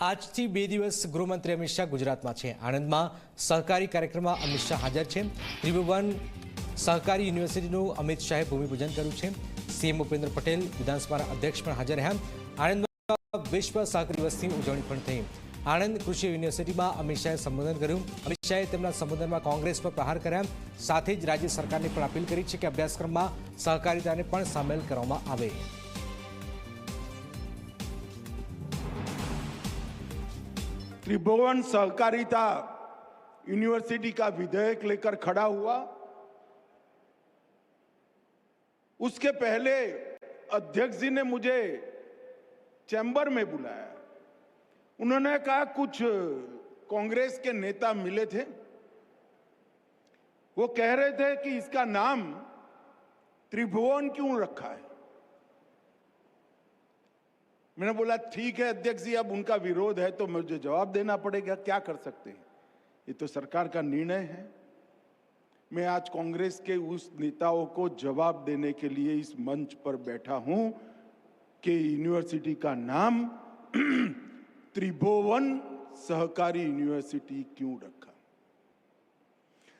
આજથી 2 દિવસ ગૃહમંત્રી અમિત શાહ ગુજરાતમાં છે। આણંદમાં સહકારી કાર્યક્રમમાં અમિત શાહ હાજર છે। ત્રિભુવન સહકારી યુનિવર્સિટીનું અમિત શાહે ભૂમિપૂજન કર્યું છે। સીએમ ભૂપેન્દ્ર પટેલ વિધાનસભાના અધ્યક્ષ પણ હાજર રહ્યા। આણંદમાં વિશ્વ સહકારી દિવસની ઉજવણી પણ થઈ। આણંદ કૃષિ યુનિવર્સિટીમાં અમિત શાહે સંબોધન કર્યું। અમિત શાહે તેમના સંબોધનમાં કોંગ્રેસ પર પ્રહાર કર્યા। સાથે જ રાજ્ય સરકારને પણ અપીલ કરી છે કે અભ્યાસક્રમમાં સહકારિતાને પણ સામેલ કરવામાં આવે। त्रिभुवन सहकारिता यूनिवर्सिटी का विधेयक लेकर खड़ा हुआ। उसके पहले अध्यक्ष जी ने मुझे चैम्बर में बुलाया। उन्होंने कहा कुछ कांग्रेस के नेता मिले थे, वो कह रहे थे कि इसका नाम त्रिभुवन क्यों रखा है। मैंने बोला ठीक है अध्यक्ष जी, अब उनका विरोध है तो मुझे जवाब देना पड़ेगा, क्या कर सकते हैं, ये तो सरकार का निर्णय है। मैं आज कांग्रेस के उस नेताओं को जवाब देने के लिए इस मंच पर बैठा हूं कि यूनिवर्सिटी का नाम त्रिभुवन सहकारी यूनिवर्सिटी क्यों रखा।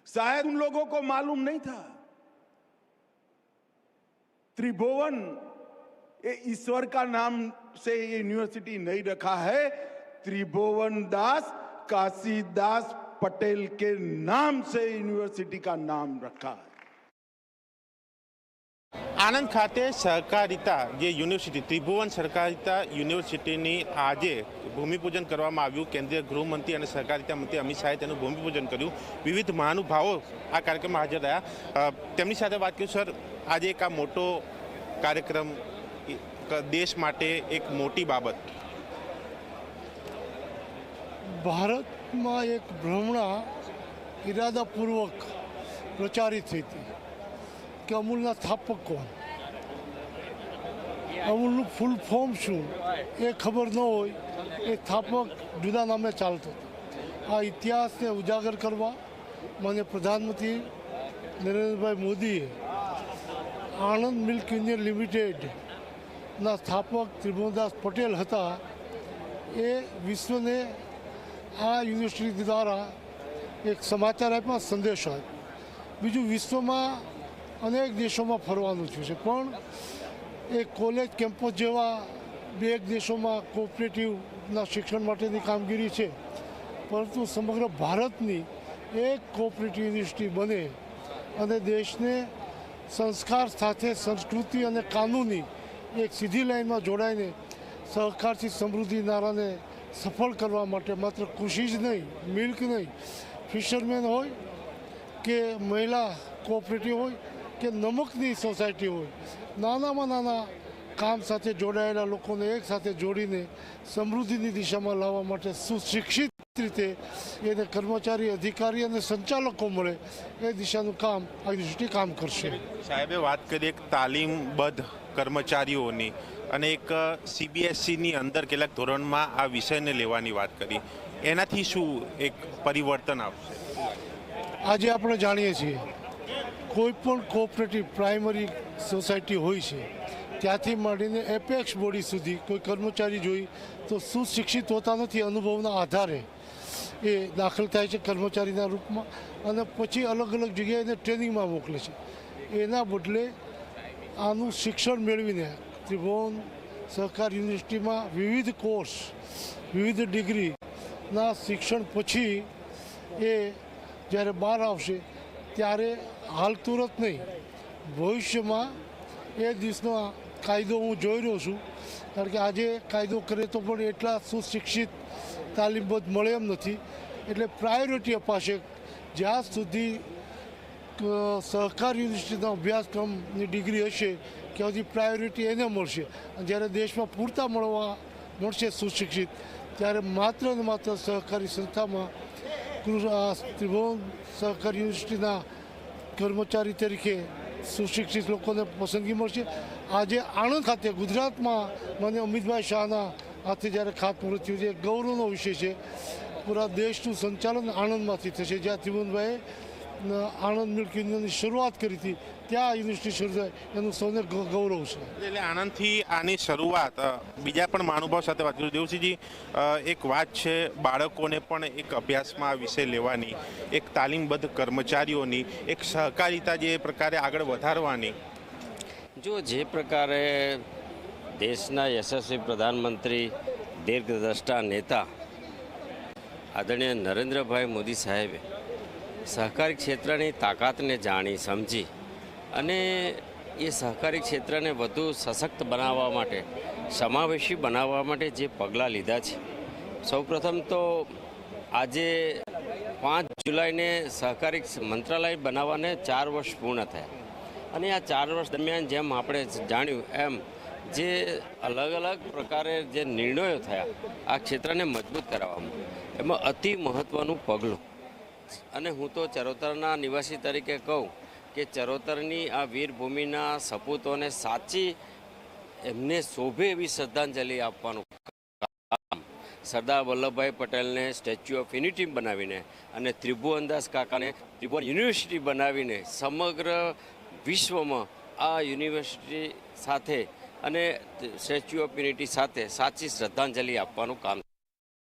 शायद उन लोगों को मालूम नहीं था त्रिभुवन ये ईश्वर का नाम से ये यूनिवर्सिटी नहीं रखा है, त्रिभुवन दास काशीदास पटेल के नाम से यूनिवर्सिटी का नाम रखा है। आनंद खाते सहकारिता जे यूनिवर्सिटी त्रिभुवन सहकारिता यूनिवर्सिटी आज भूमिपूजन करवामां आव्युं। केंद्रीय गृहमंत्री और सहकारिता मंत्री अमित शाहे तेनुं भूमिपूजन कर्युं। विविध महानुभावों आ कार्यक्रम में हाजर रह्या। तेमनी साथे वात करूं। सर, आज एक आ मोटो कार्यक्रम देश माटे एक मोटी बाबत। भारत में एक भ्रमणा इरादापूर्वक प्रचारित थी थी कि अमूलना स्थापक कौन, अमूलનું ફૂલ ફોર્મ શું એ ખબર ન હોય, એ સ્થાપક જુદા નામે ચાલતો। આ ઇતિહાસને ઉજાગર કરવા માન્ય પ્રધાનમંત્રી નરેન્દ્રભાઈ મોદીએ આણંદ મિલ્ક યુનિયન લિમિટેડના સ્થાપક ત્રિભુવનદાસ પટેલ હતા। એ વિશ્વને આ યુનિવર્સિટી દ્વારા એક સમાચાર આપ્યા, સંદેશો આપ્યો। બીજું, વિશ્વમાં અનેક દેશોમાં ફરવાનું થયું છે, પણ એ કોલેજ કેમ્પસ જેવા એક દેશોમાં કોઓપરેટિવના શિક્ષણ માટેની કામગીરી છે, પરંતુ સમગ્ર ભારતની એક કોઓપરેટિવ યુનિવર્સિટી બને અને દેશને સંસ્કાર સાથે સંસ્કૃતિ અને કાનૂની એક સીધી લાઈનમાં જોડાઈને સહકારથી સમૃદ્ધિ નારાને સફળ કરવા માટે માત્ર કૃષિ જ નહીં, મિલ્ક નહીં, ફિશરમેન હોય કે મહિલા કોઓપરેટિવ હોય કે નમકની સોસાયટી હોય, નાનામાં નાના કામ સાથે જોડાયેલા લોકોને એક સાથે જોડીને સમૃદ્ધિની દિશામાં લાવવા માટે સુશિક્ષિત રીતે એને કર્મચારી, અધિકારી અને સંચાલકો મળે એ દિશાનું કામ આ યુનિવર્સિટી કામ કરશે। સાહેબે વાત કરી એક તાલીમબદ્ધ કર્મચારીઓની અને એક સીબીએસઈની અંદર કેટલાક ધોરણમાં આ વિષયને લેવાની વાત કરી, એનાથી શું એક પરિવર્તન આવશે? આજે આપણે જાણીએ છીએ કોઈપણ કોઓપરેટિવ પ્રાઇમરી સોસાયટી હોય છે ત્યાંથી માંડીને એપેક્સ બોડી સુધી કોઈ કર્મચારી જોઈ તો સુશિક્ષિત હોતા નથી, અનુભવના આધારે એ દાખલ થાય છે કર્મચારીના રૂપમાં અને પછી અલગ અલગ જગ્યાએ એને ટ્રેનિંગમાં મોકલે છે। એના બદલે આનું શિક્ષણ મેળવીને ત્રિભુવન સહકાર યુનિવર્સિટીમાં વિવિધ કોર્સ, વિવિધ ડિગ્રીના શિક્ષણ પછી એ જ્યારે બહાર આવશે ત્યારે હાલ તુરંત નહીં, ભવિષ્યમાં એ દિવસનો કાયદો હું જોઈ રહ્યો છું, કારણ કે આજે કાયદો કરે તો પણ એટલા સુશિક્ષિત તાલીમબદ્ધ મળે એમ નથી, એટલે પ્રાયોરિટી અપાશે। જ્યાં સુધી સહકાર યુનિવર્સિટીના અભ્યાસક્રમની ડિગ્રી હશે ત્યાં સુધી પ્રાયોરિટી એને મળશે। જ્યારે દેશમાં પૂરતા મળશે સુશિક્ષિત, ત્યારે માત્ર ને માત્ર સહકારી સંસ્થામાં ત્રિભુવન સહકાર યુનિવર્સિટીના કર્મચારી તરીકે સુશિક્ષિત લોકોને પસંદગી મળશે। આજે આણંદ ખાતે ગુજરાતમાં મને અમિતભાઈ શાહના હાથે જ્યારે ખાતમુહૂર્ત થયું છે, ગૌરવનો વિષય છે। પૂરા દેશનું સંચાલન આણંદમાંથી થશે, જ્યાં ત્રિભુવનભાઈએ આણંદ મિલ્ક યુનિયનની શરૂઆત કરી હતી ત્યાં યુનિવર્સિટી શરૂ થાય એનું સૌને ગૌરવ છે. એટલે આનંદથી આની શરૂઆત બીજા પણ મહાનુભાવ સાથે વાત કરું. દેવસિંહજી, એક વાત છે બાળકોને પણ એક અભ્યાસમાં આ વિષય લેવાની, એક તાલીમબદ્ધ કર્મચારીઓની એક સહકારિતા જે પ્રકારે આગળ વધારવાની. જો જે પ્રકારે દેશના યશસ્વી પ્રધાનમંત્રી દીર્ઘદ્રષ્ટા નેતા આદરણીય નરેન્દ્રભાઈ મોદી સાહેબે સહકારી ક્ષેત્રની તાકાતને જાણી સમજી અને એ સહકારી ક્ષેત્રને વધુ સશક્ત બનાવવા માટે, સમાવેશી બનાવવા માટે જે પગલાં લીધા છે. સૌપ્રથમ તો આજે 5 જુલાઈને સહકારી મંત્રાલય બનાવવાને 4 વર્ષ પૂર્ણ થયા અને આ 4 વર્ષ દરમિયાન જેમ આપણે જાણ્યું એમ જે અલગ અલગ પ્રકારે જે નિર્ણયો થયા આ ક્ષેત્રને મજબૂત કરાવવામાં, એમાં અતિ મહત્ત્વનું પગલું, અને હું તો ચરોતરના નિવાસી તરીકે કહું કે ચરોતરની આ વીરભૂમિના સપૂતોને સાચી એમને શોભે એવી શ્રદ્ધાંજલિ આપવાનું કામ સરદાર વલ્લભભાઈ પટેલને સ્ટેચ્યુ ઓફ યુનિટી બનાવીને અને ત્રિભુવનદાસ કાકાને ત્રિભુવન યુનિવર્સિટી બનાવીને સમગ્ર વિશ્વમાં આ યુનિવર્સિટી સાથે અને સ્ટેચ્યુ ઓફ યુનિટી સાથે સાચી શ્રદ્ધાંજલિ આપવાનું કામ